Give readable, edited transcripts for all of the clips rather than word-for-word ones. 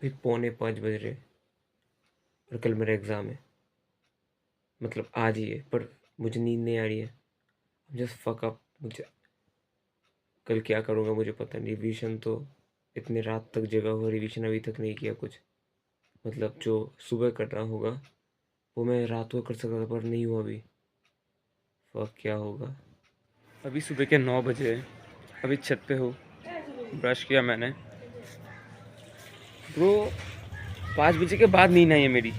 अभी 4:45 बज रहे और कल मेरा एग्ज़ाम है। मतलब आज ही है, पर मुझे नींद नहीं आ रही है। Just fuck up. मुझे कल क्या करूँगा मुझे पता नहीं। रिवीजन तो इतने रात तक जगा हुआ, रिवीजन अभी तक नहीं किया कुछ। मतलब जो सुबह करना होगा वो मैं रात को कर सकता था, पर नहीं हुआ अभी। फक क्या होगा। अभी सुबह के 9 बजे हैं। अभी छत पे हो, ब्रश किया मैंने। ब्रो 5 बजे के बाद नींद आई है मेरी।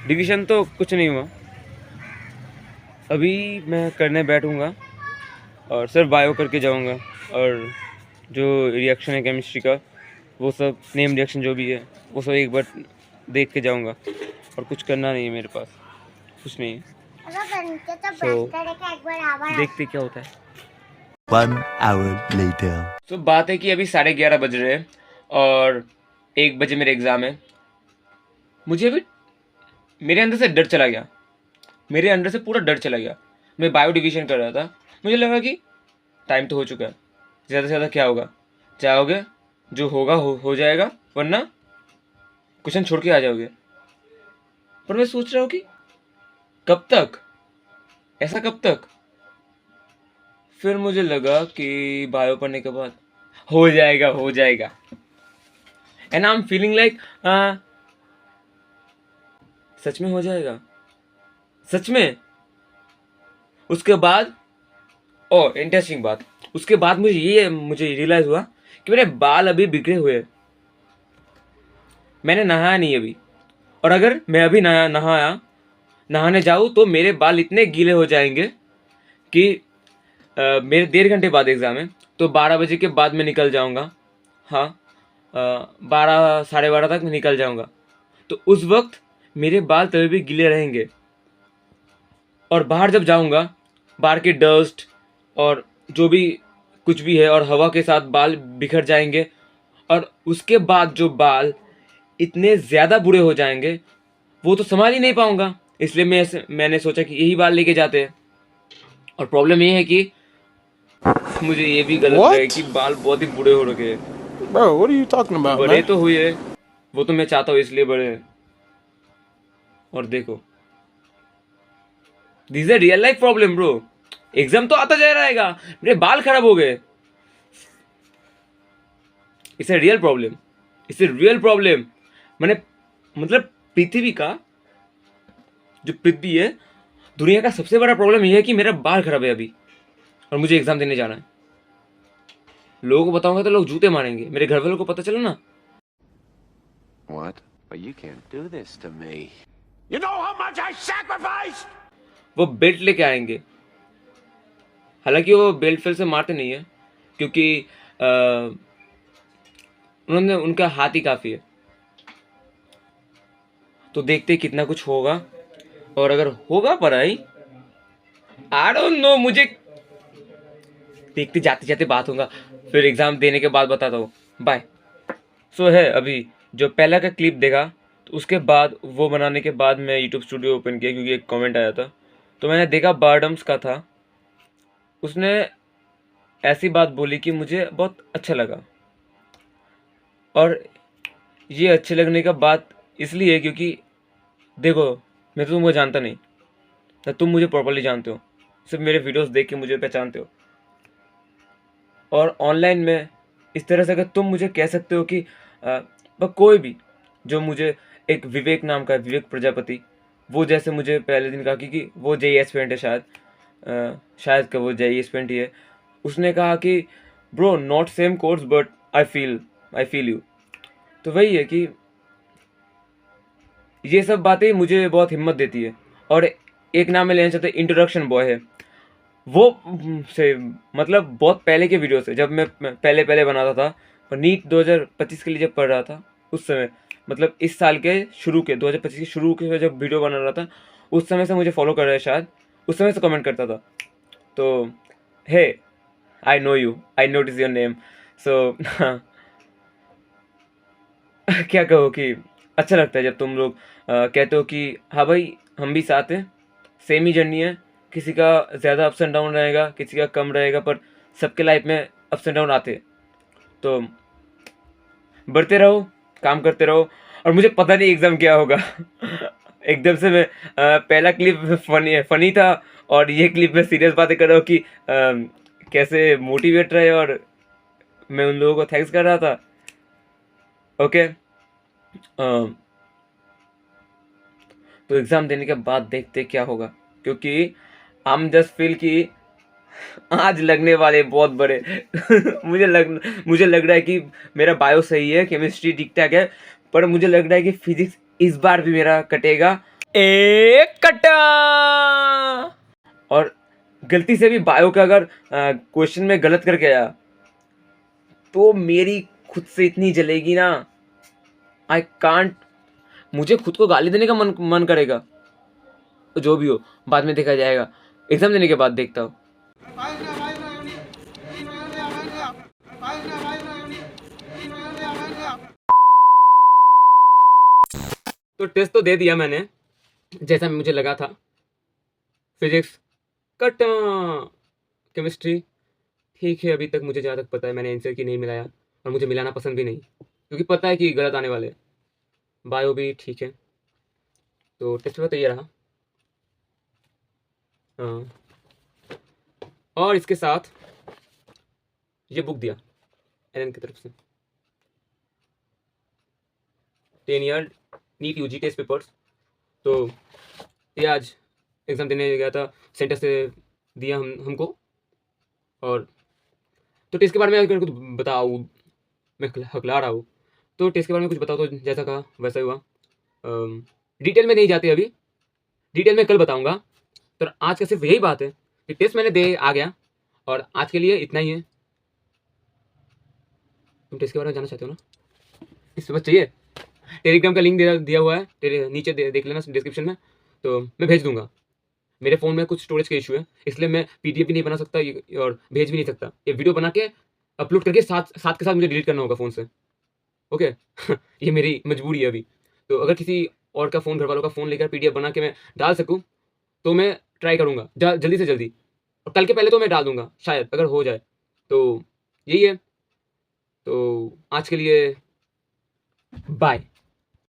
डिवीजन तो कुछ नहीं हुआ। अभी मैं करने बैठूंगा और सिर्फ बायो करके जाऊंगा, और जो रिएक्शन है केमिस्ट्री का वो सब, नेम रिएक्शन जो भी है वो सब एक बार देख के जाऊंगा। और कुछ करना नहीं है मेरे पास, कुछ नहीं है। देखते क्या होता है। 1 hour later. तो बात है कि अभी 11:30 बज रहे हैं और 1 बजे मेरे एग्ज़ाम है। मुझे अभी मेरे अंदर से डर चला गया, मेरे अंदर से पूरा डर चला गया। मैं बायो डिवीजन कर रहा था, मुझे लगा कि टाइम तो हो चुका है, ज़्यादा से ज़्यादा क्या होगा, जाओगे जो होगा हो जाएगा, वरना क्वेश्चन छोड़ के आ जाओगे। पर मैं सोच रहा हूँ कि कब तक, ऐसा कब तक। फिर मुझे लगा कि बायो पढ़ने के बाद हो जाएगा, हो जाएगा। And I am feeling like such में हो जाएगा, सच में। उसके बाद इंटरेस्टिंग बात, उसके बाद मुझे रियलाइज हुआ कि मेरे बाल अभी बिखरे हुए हैं। मैंने नहाया नहीं अभी, और अगर मैं अभी नहाने जाऊँ तो मेरे बाल इतने गीले हो जाएंगे कि मेरे 1.5 घंटे बाद एग्ज़ाम है, तो 12 बजे के बाद मैं निकल जाऊँगा। हाँ, 12 साढ़े 12 तक मैं निकल जाऊँगा। तो उस वक्त मेरे बाल तभी भी गीले रहेंगे, और बाहर जब जाऊँगा, बाहर की डस्ट और जो भी कुछ भी है और हवा के साथ बाल बिखर जाएंगे, और उसके बाद जो बाल इतने ज़्यादा बुरे हो जाएंगे वो तो संभाल ही नहीं पाऊंगा। इसलिए मैंने सोचा कि यही बाल लेके जाते हैं। और प्रॉब्लम ये है कि मुझे ये भी गलत लगा कि बाल बहुत ही बूढ़े हो रखे हैं। Bro, what are you talking about, बड़े man? तो हुए, वो तो मैं चाहता हूँ इसलिए बड़े। और देखो, this is real life problem bro. Exam तो आता जा रहेगा, मेरे बाल खराब हो गए। It's real problem, it's real problem. मैंने मतलब पृथ्वी का, जो पृथ्वी है, दुनिया का सबसे बड़ा प्रॉब्लम यह है कि मेरा बाल खराब है अभी, और मुझे एग्जाम देने जाना है। लोगों को बताऊंगा तो लोग जूते मारेंगे। मेरे घर वालों को पता चला ना। What? But you can't do this to me. You know how much I sacrificed? वो बेल्ट लेके आएंगे। हालांकि वो बेल्ट फिर से मारते नहीं है, क्योंकि उन्होंने, उनका हाथ ही काफ़ी है। तो देखते कितना कुछ होगा, और अगर होगा पढ़ाई, आई डोंट नो, मुझे देखते जाते जाते बात होगा, फिर एग्ज़ाम देने के बाद बताता हूँ। बाय। सो है, अभी जो पहला का क्लिप देखा, तो उसके बाद वो बनाने के बाद मैं यूट्यूब स्टूडियो ओपन किया, क्योंकि एक कमेंट आया था, तो मैंने देखा बारडम्स का था। उसने ऐसी बात बोली कि मुझे बहुत अच्छा लगा। और ये अच्छे लगने का बात इसलिए है क्योंकि देखो, मैं तो तुमको जानता नहीं, ना तुम मुझे प्रॉपर्ली जानते हो, सिर्फ मेरे वीडियोस देख के मुझे पहचानते हो। और ऑनलाइन में इस तरह से अगर तुम मुझे कह सकते हो कि कोई भी, जो मुझे, एक विवेक नाम का है, विवेक प्रजापति, वो जैसे मुझे पहले दिन कहा कि वो जेई एस्पिरेंट है, शायद का वो जेई एस्पिरेंट ही है। उसने कहा कि bro not same course but I feel you. तो वही है कि ये सब बातें मुझे बहुत हिम्मत देती है। और एक नाम मैं लेना चाहता हूँ, इंट्रोडक्शन बॉय है वो, से मतलब बहुत पहले के वीडियो से, जब मैं पहले पहले बनाता था, और नीट 2025 के लिए जब पढ़ रहा था उस समय, मतलब इस साल के शुरू के 2025 के शुरू के जब वीडियो बना रहा था, उस समय से मुझे फॉलो कर रहा है शायद, उस समय से कमेंट करता था। तो hey, I know you, I notice your name. So क्या कहो कि अच्छा लगता है जब तुम लोग कहते हो कि हाँ भाई, हम भी साथ हैं, सेम ही जर्नी है। किसी का ज़्यादा अप्स एंड डाउन रहेगा, किसी का कम रहेगा, पर सबके लाइफ में अप्स एंड डाउन आते हैं। तो बढ़ते रहो, काम करते रहो, और मुझे पता नहीं एग्ज़ाम क्या होगा। एकदम से मैं पहला क्लिप फ़नी था, और ये क्लिप में सीरियस बातें कर रहा हूँ कि कैसे मोटिवेट रहे, और मैं उन लोगों को थैंक्स कर रहा था। ओके, तो एग्ज़ाम देने के बाद देखते क्या होगा, क्योंकि आई एम जस्ट फील कि आज लगने वाले बहुत बड़े। मुझे लग रहा है कि मेरा बायो सही है, केमिस्ट्री ठीक ठाक है, पर मुझे लग रहा है कि फिजिक्स इस बार भी मेरा कटेगा। एक कटा। और गलती से भी बायो का अगर क्वेश्चन में गलत करके आया तो मेरी खुद से इतनी जलेगी ना, आई कांट। मुझे खुद को गाली देने का मन करेगा। तो जो भी हो, बाद में देखा जाएगा, एग्जाम देने के बाद देखता हूँ। तो टेस्ट तो दे दिया मैंने, जैसा मुझे लगा था। फिजिक्स कट, केमिस्ट्री ठीक है, अभी तक मुझे जहाँ तक पता है मैंने आंसर की नहीं मिलाया, और मुझे मिलाना पसंद भी नहीं, क्योंकि पता है कि गलत आने वाले। बायो भी ठीक है, तो टेस्ट पेपर तो ये रहा। हाँ, और इसके साथ ये बुक दिया एलन की तरफ से, 10 year NEET UG test papers. तो ये आज एग्ज़ाम देने गया था, सेंटर से दिया हमको। और तो टेस्ट के बारे में अगर कुछ बताओ, मैं हकला रहा हूँ, तो टेस्ट के बारे में कुछ बताओ। तो जैसा कहा वैसा ही हुआ। डिटेल में नहीं जाते अभी, डिटेल में कल बताऊंगा। तो आज का सिर्फ यही बात है कि टेस्ट मैंने दे आ गया, और आज के लिए इतना ही है। तुम टेस्ट के बारे में जानना चाहते हो ना, इस बस चाहिए, टेलीग्राम का लिंक दिया हुआ है तेरे नीचे, देख लेना डिस्क्रिप्शन में, तो मैं भेज दूंगा। मेरे फ़ोन में कुछ स्टोरेज का इशू है, इसलिए मैं पीडीएफ भी नहीं बना सकता और भेज भी नहीं सकता। ये वीडियो बना के अपलोड करके साथ के साथ मुझे डिलीट करना होगा फ़ोन से। ओके। ये मेरी मजबूरी है अभी। तो अगर किसी और का फ़ोन, घर वालों का फ़ोन लेकर पीडीएफ बना के मैं डाल सकूँ, तो मैं ट्राई करूँगा जल्दी से जल्दी, और कल के पहले तो मैं डाल दूँगा शायद, अगर हो जाए तो। यही है, तो आज के लिए बाय।